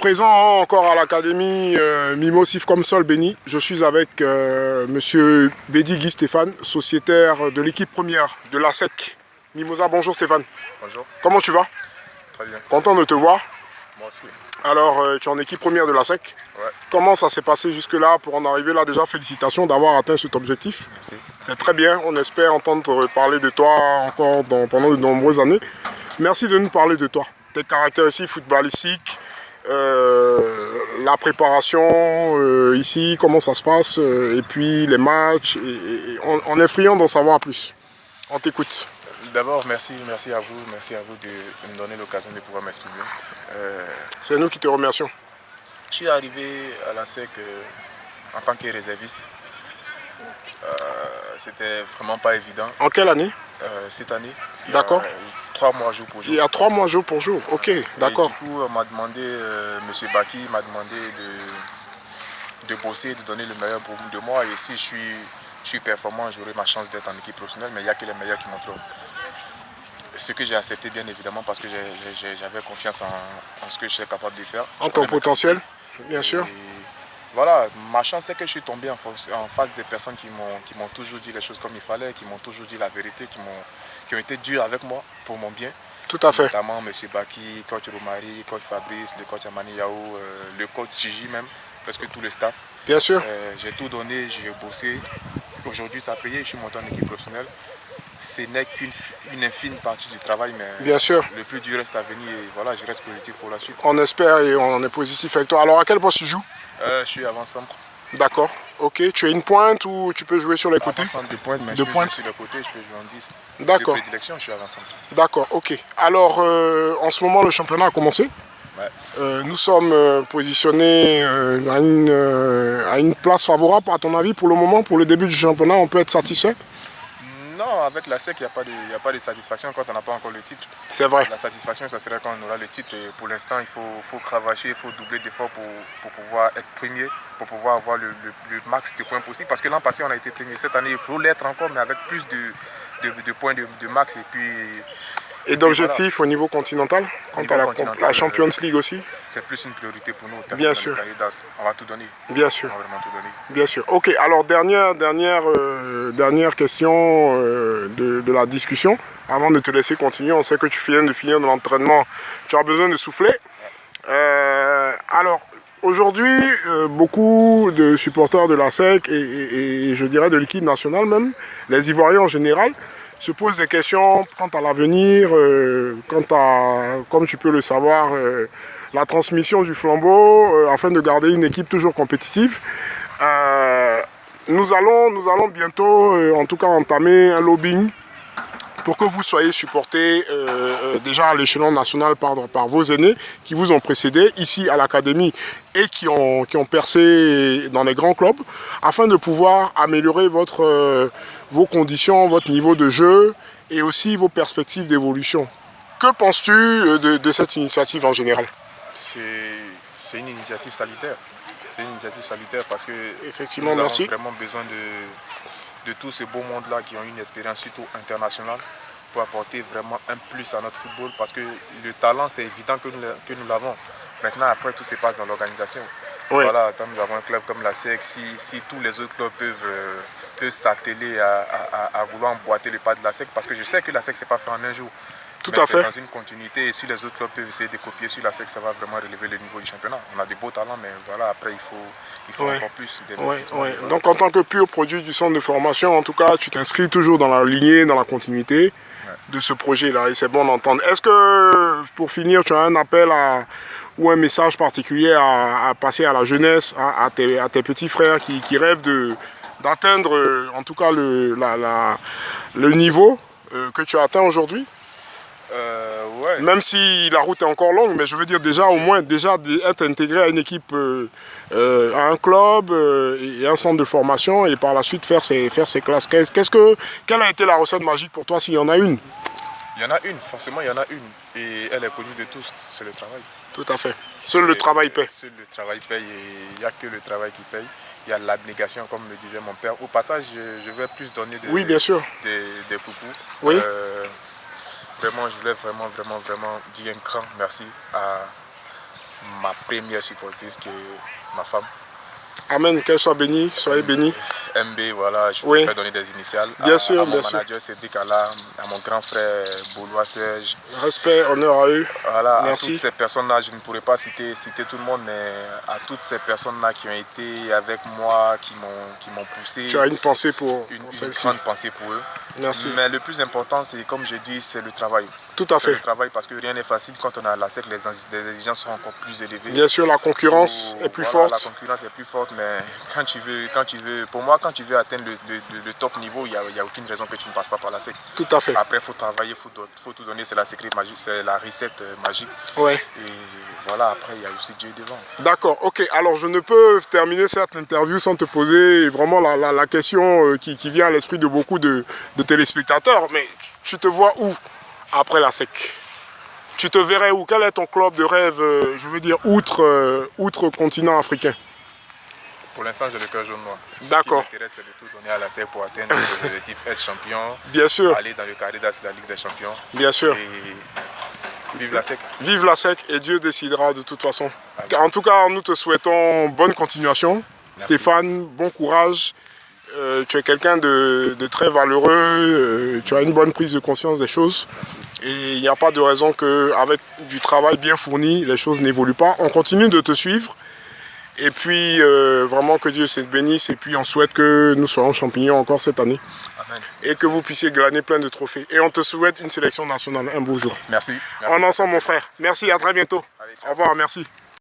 Présent encore à l'académie Mimosif comme Sol Béni, je suis avec monsieur Bédi Guy Stéphane, sociétaire de l'équipe première de l'ASEC Mimosa. Bonjour Stéphane. Bonjour. Comment tu vas? Très bien. Content de te voir. Moi aussi. Alors, tu es en équipe première de l'ASEC. Ouais. Comment ça s'est passé jusque-là pour en arriver là? Déjà, félicitations d'avoir atteint cet objectif. Merci. C'est très bien. On espère entendre parler de toi encore pendant de nombreuses années. Merci de nous parler de toi. Tes caractéristiques footballistiques, la préparation ici, comment ça se passe, et puis les matchs. On est friand d'en savoir plus. On t'écoute. D'abord, merci à vous de me donner l'occasion de pouvoir m'exprimer. C'est nous qui te remercions. Je suis arrivé à la SEC en tant que réserviste. C'était vraiment pas évident. En quelle année? Cette année. D'accord. 3 mois jour pour jour. Il y a 3 mois jour pour jour. Ok, d'accord. Du coup, on m'a demandé, M. Baki m'a demandé de bosser, de donner le meilleur pour de moi. Et si je suis performant, j'aurai ma chance d'être en équipe professionnelle, mais il n'y a que les meilleurs qui montreront. Ce que j'ai accepté bien évidemment parce que j'avais confiance en ce que je suis capable de faire. En ton potentiel, bien sûr. Voilà, ma chance c'est que je suis tombé en face des personnes qui m'ont toujours dit les choses comme il fallait, qui m'ont toujours dit la vérité, qui ont été durs avec moi pour mon bien. Tout à fait. Notamment M. Baki, coach Romari, coach Fabrice, le coach Amani Yao, le coach Gigi même, presque tout le staff. Bien sûr. J'ai tout donné, j'ai bossé. Aujourd'hui ça a payé, je suis monté en équipe professionnelle. Ce n'est qu'une infime partie du travail, mais bien sûr. Le plus dur reste à venir et voilà, je reste positif pour la suite. On espère et on est positif avec toi. Alors à quel poste tu joues? Je suis avant-centre. D'accord, ok. Tu es une pointe ou tu peux jouer sur les côtés? Avant-centre de pointe, mais je peux jouer sur les côtés, je peux jouer en 10. D'accord. De prédilection, je suis avant-centre. D'accord, ok. Alors en ce moment le championnat a commencé. Ouais. Nous sommes positionnés à une place favorable à ton avis pour le moment, pour le début du championnat, on peut être satisfait? Non, avec la SEC, il n'y a pas de satisfaction quand on n'a pas encore le titre. C'est vrai. La satisfaction, ça serait quand on aura le titre. Et pour l'instant, il faut cravacher, il faut doubler d'efforts pour pouvoir être premier, pour pouvoir avoir le max de points possible. Parce que l'an passé, on a été premier. Cette année, il faut l'être encore, mais avec plus de points de max. Et d'objectifs voilà. Au niveau continental, quant à la Champions League aussi? C'est plus une priorité pour nous. Bien sûr. On va tout donner. Bien sûr. On va vraiment tout donner. Bien sûr. Ok, alors dernière question de la discussion. Avant de te laisser continuer, on sait que tu viens de finir de l'entraînement. Tu as besoin de souffler. Alors, aujourd'hui, beaucoup de supporters de la SEC et je dirais de l'équipe nationale même, les Ivoiriens en général, se posent des questions quant à l'avenir, quant à, comme tu peux le savoir, la transmission du flambeau, afin de garder une équipe toujours compétitive. Nous allons bientôt, en tout cas, entamer un lobbying pour que vous soyez supportés déjà à l'échelon national par vos aînés qui vous ont précédé ici à l'académie et qui ont percé dans les grands clubs afin de pouvoir améliorer vos conditions, votre niveau de jeu et aussi vos perspectives d'évolution. Que penses-tu de cette initiative en général? C'est une initiative salutaire. C'est une initiative salutaire parce que effectivement, nous merci. avons vraiment besoin de tous ces beaux mondes-là qui ont une expérience surtout internationale pour apporter vraiment un plus à notre football parce que le talent, c'est évident que nous l'avons. Maintenant, après, tout se passe dans l'organisation. Oui. Voilà, quand nous avons un club comme la SEC, si tous les autres clubs peuvent s'atteler à vouloir emboîter les pas de la SEC, parce que je sais que la SEC, c'est pas fait en un jour. Tout à fait. Dans une continuité et si les autres clubs peuvent essayer de copier sur la SEC, ça va vraiment relever le niveau du championnat. On a des beaux talents, mais voilà, après, il faut encore plus d'investissement. Oui. Donc, en tant que pur produit du centre de formation, en tout cas, tu t'inscris toujours dans la lignée, dans la continuité de ce projet-là, et c'est bon d'entendre. Est-ce que, pour finir, tu as un appel ou un message particulier à passer à la jeunesse, à tes petits frères qui rêvent d'atteindre, en tout cas, le niveau que tu as atteint aujourd'hui? Ouais. Même si la route est encore longue, mais je veux dire déjà au moins être intégré à une équipe, à un club et un centre de formation et par la suite faire ses classes. Quelle a été la recette magique pour toi s'il y en a une? Il y en a une, forcément il y en a une et elle est connue de tous, c'est le travail. Tout à fait. Seul le travail paye. Seul le travail paye et il n'y a que le travail qui paye. Il y a l'abnégation comme me disait mon père. Au passage, je vais plus donner oui, bien sûr. des coucous. Oui. Vraiment, je voulais vraiment dire un grand merci ma première supportrice qui est ma femme. Amen, qu'elle soit bénie, soyez bénis. MB, voilà, je Oui. peux donner des initiales. Bien sûr, à mon bien sûr. manager Cédric Alla, à mon grand frère Boulois Serge. Respect, honneur à eux. Voilà, Merci. à toutes ces personnes-là, je ne pourrais pas citer tout le monde, mais à toutes ces personnes-là qui ont été avec moi, qui m'ont poussé. Tu as une pensée pour une celle-ci. grande pensée pour eux. Merci. Mais le plus important, c'est comme je dis, c'est le travail. Tout à C'est fait. le travail parce que rien n'est facile. Quand on a la SEC, les exigences sont encore plus élevées. Bien sûr, la concurrence est plus forte. La concurrence est plus forte, mais quand tu veux, pour moi, quand tu veux atteindre le top niveau, il n'y a aucune raison que tu ne passes pas par la SEC. Tout à fait. Après, il faut travailler, il faut tout donner, c'est la secret magique, c'est la recette magique. Ouais. Et voilà, après, il y a aussi Dieu devant. D'accord, ok. Alors, je ne peux terminer cette interview sans te poser vraiment la question qui vient à l'esprit de beaucoup de téléspectateurs. Mais tu te vois où après la SEC? Tu te verrais où? Quel est ton club de rêve, je veux dire, outre continent africain? Pour l'instant, j'ai le cœur jaune noir. D'accord. Ce qui m'intéresse, c'est de tout donner à la SEC pour atteindre l'objectif être champion. Bien sûr. Aller dans le carré de la Ligue des Champions. Bien sûr. Et vive la SEC. Vive la SEC et Dieu décidera de toute façon. En tout cas, nous te souhaitons bonne continuation. Merci. Stéphane, bon courage. Tu es quelqu'un de très valeureux. Tu as une bonne prise de conscience des choses. Merci. Et il n'y a pas de raison qu'avec du travail bien fourni, les choses n'évoluent pas. On continue de te suivre. Et puis, vraiment que Dieu te bénisse. Et puis, on souhaite que nous soyons champions encore cette année. Amen. Et que vous puissiez glaner plein de trophées. Et on te souhaite une sélection nationale un beau jour. Merci. En ensemble, mon frère. Merci, à très bientôt. Allez, au revoir, merci.